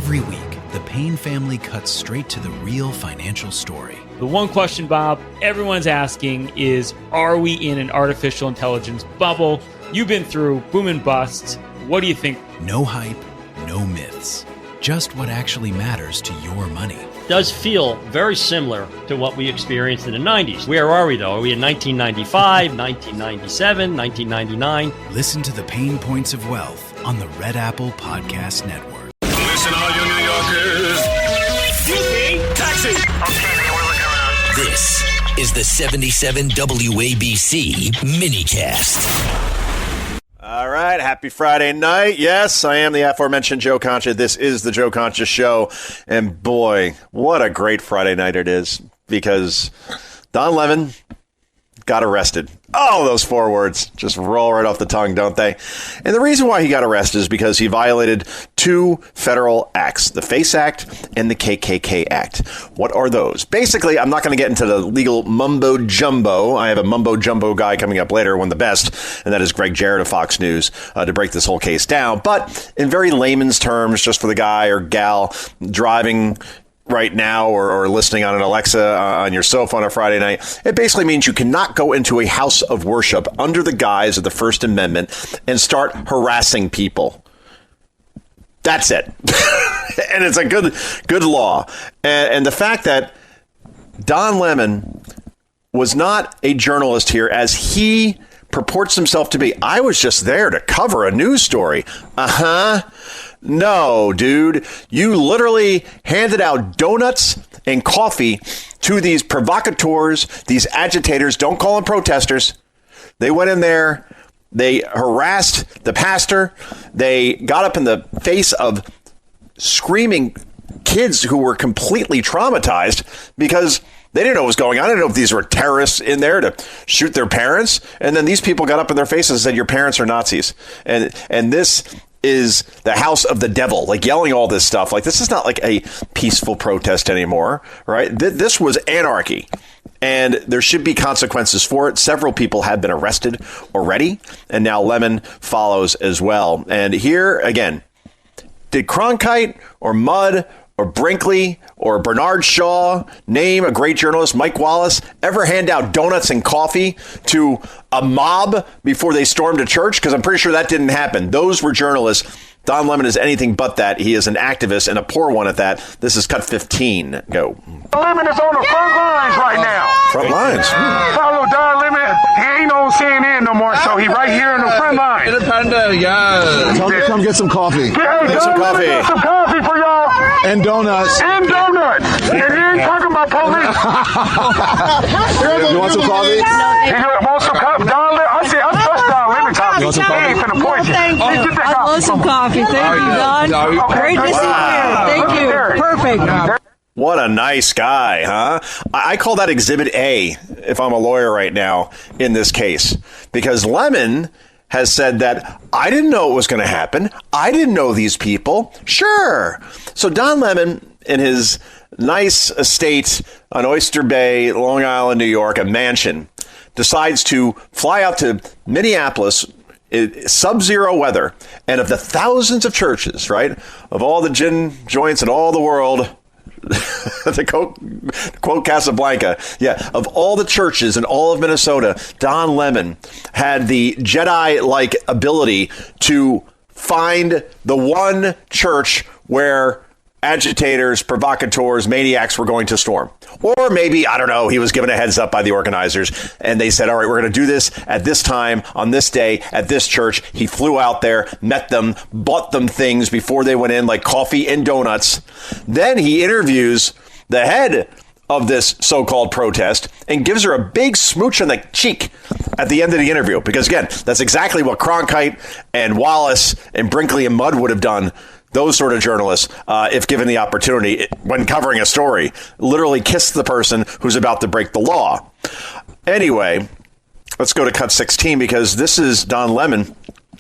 Every week, the Payne family cuts straight to the real financial story. The one question, Bob, everyone's asking is, are we in an artificial intelligence bubble? You've been through boom and bust. What do you think? No hype, no myths. Just what actually matters to your money. Does feel very similar to what we experienced in the 90s. Where are we, though? Are we in 1995, 1997, 1999? Listen to the Pain Points of Wealth on the Red Apple Podcast Network. Listen, all you New Yorkers. Excuse me, taxi. Okay, man, we're looking around. This is the 77 WABC minicast. All right, happy Friday night. Yes, I am the aforementioned Joe Concha. This is the Joe Concha Show. And boy, what a great Friday night it is, because Don Lemon got arrested. Oh, those 4 words just roll right off the tongue, don't they? And the reason why he got arrested is because he violated 2 federal acts, the FACE Act and the KKK Act. What are those? Basically, I'm not going to get into the legal mumbo jumbo. I have a mumbo jumbo guy coming up later, one of the best, and that is Greg Jarrett of Fox News, to break this whole case down. But in very layman's terms, just for the guy or gal driving right now or listening on an Alexa on your cell phone on a Friday night, it basically means you cannot go into a house of worship under the guise of the First Amendment and start harassing people. That's it. And it's a good law. And the fact that Don Lemon was not a journalist here, as he purports himself to be. I was just there to cover a news story. No, dude, you literally handed out donuts and coffee to these provocateurs, these agitators. Don't call them protesters. They went in there. They harassed the pastor. They got up in the face of screaming kids who were completely traumatized because they didn't know what was going on. I didn't know if these were terrorists in there to shoot their parents. And then these people got up in their faces and said, your parents are Nazis. And this is the house of the devil, like yelling all this stuff. Like, this is not like a peaceful protest anymore, right? This was anarchy, and there should be consequences for it. Several people have been arrested already, and now Lemon follows as well. And here again, did Cronkite or Mudd or Brinkley or Bernard Shaw, name a great journalist, Mike Wallace, ever hand out donuts and coffee to a mob before they stormed a church? Because I'm pretty sure that didn't happen. Those were journalists. Don Lemon is anything but that. He is an activist, and a poor one at that. This is cut 15. Go. Lemon is on the front lines right now. Front lines. Follow Don Lemon. He ain't on CNN no more, so he right here in the front line. Independent, yeah. Come get some coffee. Get some coffee. Get some coffee for y'all. And donuts. And donuts. And he ain't talking about police. You want some coffee? You want some coffee? Don Lemon. I trust Don Lemon coffee. You want some coffee? He ain't finna point you. Thank you. I love some coffee. Thank you, Don. Great to see you. Thank you. Perfect. What a nice guy, huh? I call that Exhibit A if I'm a lawyer right now in this case, because Lemon has said that I didn't know it was going to happen. I didn't know these people. Sure. So Don Lemon, in his nice estate on Oyster Bay, Long Island, New York, a mansion, decides to fly out to Minneapolis, sub-zero weather, and of the thousands of churches, right, of all the gin joints in all the world, quote Casablanca, yeah, of all the churches in all of Minnesota, Don Lemon had the Jedi-like ability to find the one church where agitators, provocateurs, maniacs were going to storm. Or maybe, I don't know, he was given a heads up by the organizers and they said, all right, we're going to do this at this time, on this day, at this church. He flew out there, met them, bought them things before they went in, like coffee and donuts. Then he interviews the head of this so-called protest and gives her a big smooch on the cheek at the end of the interview. Because again, that's exactly what Cronkite and Wallace and Brinkley and Mudd would have done. Those sort of journalists, if given the opportunity, when covering a story, literally kiss the person who's about to break the law. Anyway, let's go to cut 16, because this is Don Lemon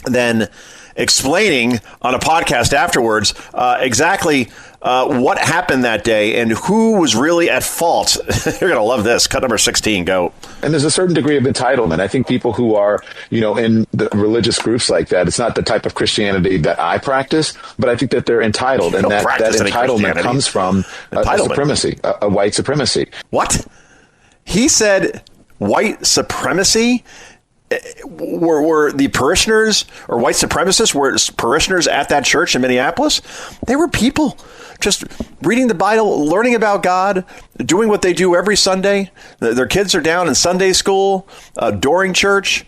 then explaining on a podcast afterwards exactly what happened that day and who was really at fault. You're going to love this. Cut number 16, go. And there's a certain degree of entitlement. I think people who are, in the religious groups like that, it's not the type of Christianity that I practice, but I think that they're entitled. And that entitlement comes from a supremacy, a white supremacy. What? He said white supremacy? Were the parishioners or white supremacists were parishioners at that church in Minneapolis? They were people just reading the Bible, learning about God, doing what they do every Sunday. Their kids are down in Sunday school, during church.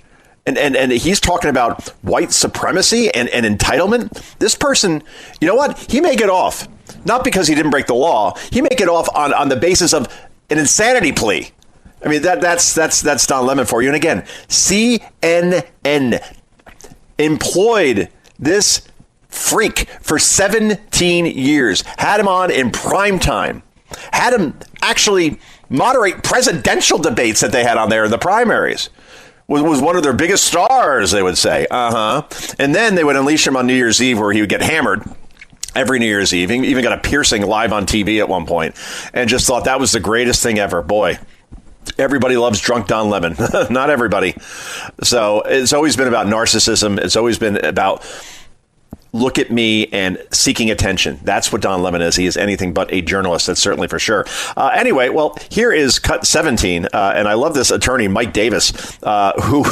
And he's talking about white supremacy and entitlement. This person, you know what? He may get off, not because he didn't break the law. He may get off on the basis of an insanity plea. I mean, that's Don Lemon for you. And again, CNN employed this freak for 17 years, had him on in prime time, had him actually moderate presidential debates that they had on there in the primaries. Was one of their biggest stars, they would say. And then they would unleash him on New Year's Eve, where he would get hammered every New Year's Eve. He even got a piercing live on TV at one point, and just thought that was the greatest thing ever. Boy, everybody loves drunk Don Lemon. Not everybody. So it's always been about narcissism. It's always been about look at me and seeking attention. That's what Don Lemon is. He is anything but a journalist. That's certainly for sure. Anyway, well, here is cut 17. And I love this attorney, Mike Davis, who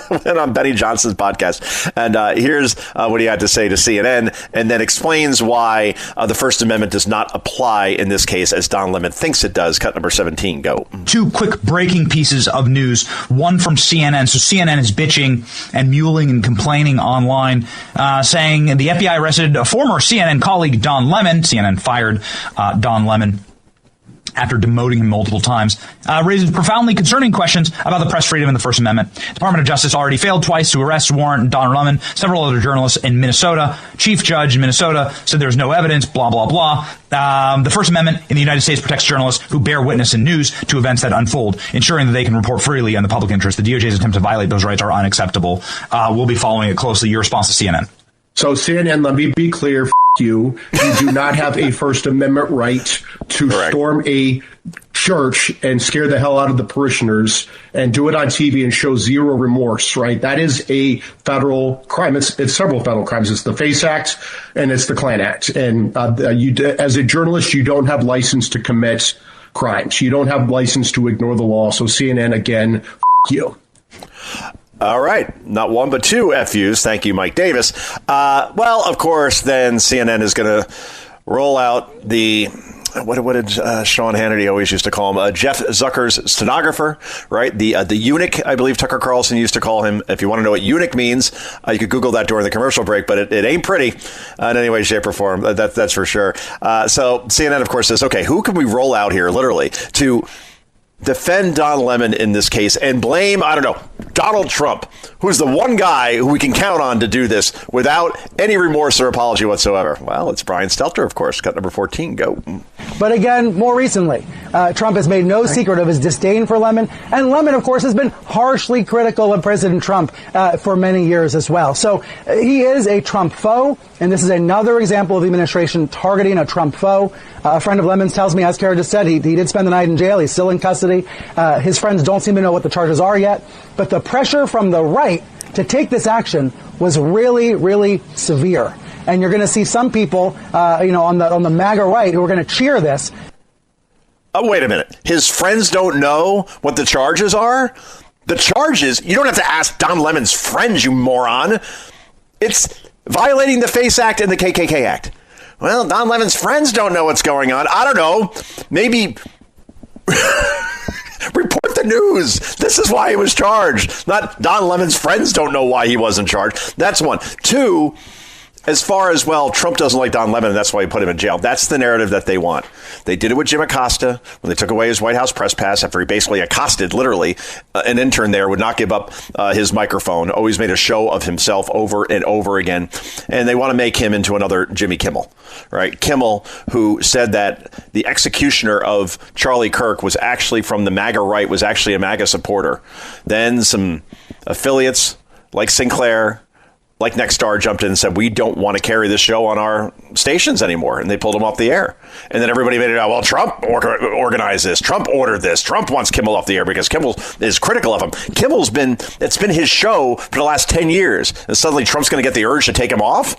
went on Benny Johnson's podcast. And here's what he had to say to CNN, and then explains why the First Amendment does not apply in this case as Don Lemon thinks it does. Cut number 17. Go. Two quick breaking pieces of news. One from CNN. So CNN is bitching and mewling and complaining online, saying the FBI arrested a former CNN colleague, Don Lemon. CNN fired Don Lemon after demoting him multiple times, raises profoundly concerning questions about the press freedom and the First Amendment. Department of Justice already failed twice to arrest, warrant Don Lemon. Several other journalists in Minnesota. Chief judge in Minnesota said there's no evidence, blah, blah, blah. The First Amendment in the United States protects journalists who bear witness in news to events that unfold, ensuring that they can report freely in the public interest. The DOJ's attempt to violate those rights are unacceptable. We'll be following it closely. Your response to CNN. So CNN, let me be clear, you. You do not have a First Amendment right to storm a church and scare the hell out of the parishioners and do it on TV and show zero remorse, right? That is a federal crime. It's several federal crimes. It's the FACE Act and it's the Klan Act. And as a journalist, you don't have license to commit crimes. You don't have license to ignore the law. So CNN, again, you. All right. Not one, but two FUs. Thank you, Mike Davis. Well, of course, then CNN is going to roll out the, what did Sean Hannity always used to call him? Jeff Zucker's stenographer, right? The eunuch, I believe Tucker Carlson used to call him. If you want to know what eunuch means, you could Google that during the commercial break, but it ain't pretty in any way, shape, or form. That's for sure. So CNN, of course, says, okay, who can we roll out here, literally, to defend Don Lemon in this case and blame, I don't know, Donald Trump, who's the one guy who we can count on to do this without any remorse or apology whatsoever? Well, it's Brian Stelter, of course. Cut number 14. Go. But again, more recently, Trump has made no secret of his disdain for Lemon. And Lemon, of course, has been harshly critical of President Trump for many years as well. So he is a Trump foe. And this is another example of the administration targeting a Trump foe. A friend of Lemon's tells me, as Kara just said, he did spend the night in jail. He's still in custody. His friends don't seem to know what the charges are yet. But the pressure from the right to take this action was really, really severe. And you're going to see some people, on the MAGA right who are going to cheer this. Oh, wait a minute. His friends don't know what the charges are? The charges? You don't have to ask Don Lemon's friends, you moron. It's violating the FACE Act and the KKK Act. Well, Don Lemon's friends don't know what's going on. I don't know. Maybe report the news. This is why he was charged. Not Don Lemon's friends don't know why he wasn't charged. That's one. Two, as far as, well, Trump doesn't like Don Lemon, and that's why he put him in jail. That's the narrative that they want. They did it with Jim Acosta when they took away his White House press pass after he basically accosted, literally, an intern there, would not give up his microphone, always made a show of himself over and over again. And they want to make him into another Jimmy Kimmel, right? Kimmel, who said that the executioner of Charlie Kirk was actually from the MAGA right, was actually a MAGA supporter. Then some affiliates like Sinclair like Nexstar jumped in and said, we don't want to carry this show on our stations anymore. And they pulled him off the air. And then everybody made it out, well, Trump organized this. Trump ordered this. Trump wants Kimmel off the air because Kimmel is critical of him. It's been his show for the last 10 years. And suddenly Trump's going to get the urge to take him off?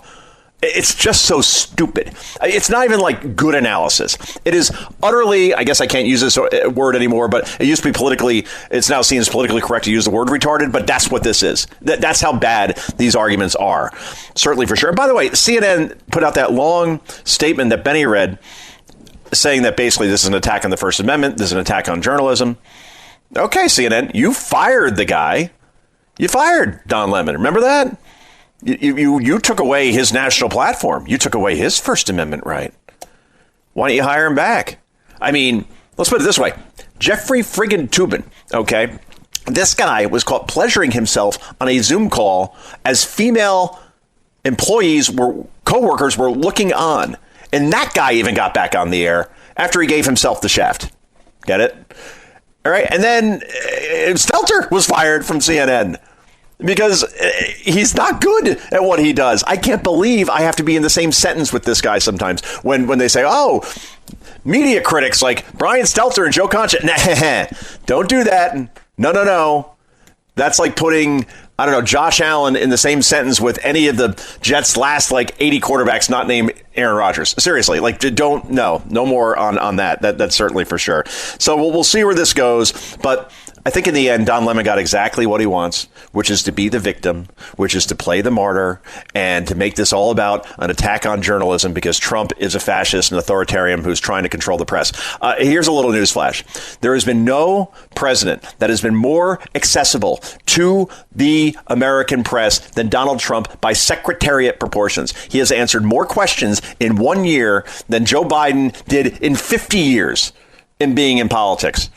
It's just so stupid. It's not even like good analysis. It is utterly, I guess I can't use this word anymore, but it used to be it's now seen as politically correct to use the word retarded, but that's what this is. That's how bad these arguments are. Certainly for sure. And by the way, CNN put out that long statement that Benny read saying that basically this is an attack on the First Amendment. This is an attack on journalism. Okay, CNN, you fired the guy. You fired Don Lemon. Remember that? You took away his national platform. You took away his First Amendment right. Why don't you hire him back? I mean, let's put it this way. Jeffrey friggin' Toobin, okay? This guy was caught pleasuring himself on a Zoom call as female co-workers were looking on. And that guy even got back on the air after he gave himself the shaft. Get it? All right. And then Stelter was fired from CNN. Because he's not good at what he does. I can't believe I have to be in the same sentence with this guy sometimes when they say, oh, media critics like Brian Stelter and Joe Concha. Nah, don't do that. No. That's like putting, I don't know, Josh Allen in the same sentence with any of the Jets' last 80 quarterbacks not named Aaron Rodgers. Seriously, no more on that. That's certainly for sure. So we'll see where this goes. But I think in the end, Don Lemon got exactly what he wants, which is to be the victim, which is to play the martyr, and to make this all about an attack on journalism because Trump is a fascist and authoritarian who's trying to control the press. Here's a little newsflash. There has been no president that has been more accessible to the American press than Donald Trump by secretariat proportions. He has answered more questions in 1 year than Joe Biden did in 50 years in being in politics.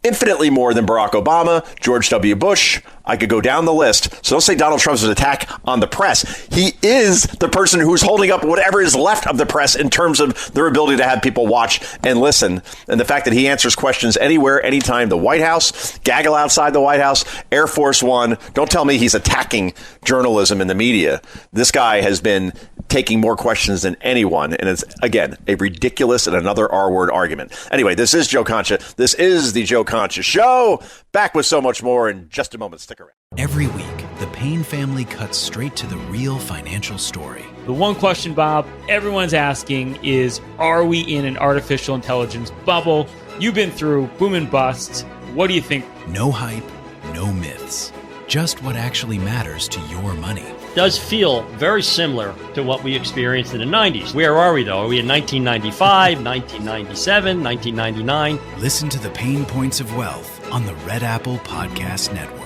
Infinitely more than Barack Obama, George W. Bush. I could go down the list. So don't say Donald Trump's an attack on the press. He is the person who's holding up whatever is left of the press in terms of their ability to have people watch and listen. And the fact that he answers questions anywhere, anytime. The White House, gaggle outside the White House, Air Force One. Don't tell me he's attacking journalism in the media. This guy has been taking more questions than anyone. And it's, again, a ridiculous and another R-word argument. Anyway, this is Joe Concha. This is the Joe Concha Show. Back with so much more in just a moment. Stick around. Every week, the Payne family cuts straight to the real financial story. The one question, Bob, everyone's asking is, are we in an artificial intelligence bubble? You've been through boom and bust. What do you think? No hype, no myths. Just what actually matters to your money. Does feel very similar to what we experienced in the 90s. Where are we, though? Are we in 1995, 1997, 1999? Listen to the Pain Points of Wealth on the Red Apple Podcast Network.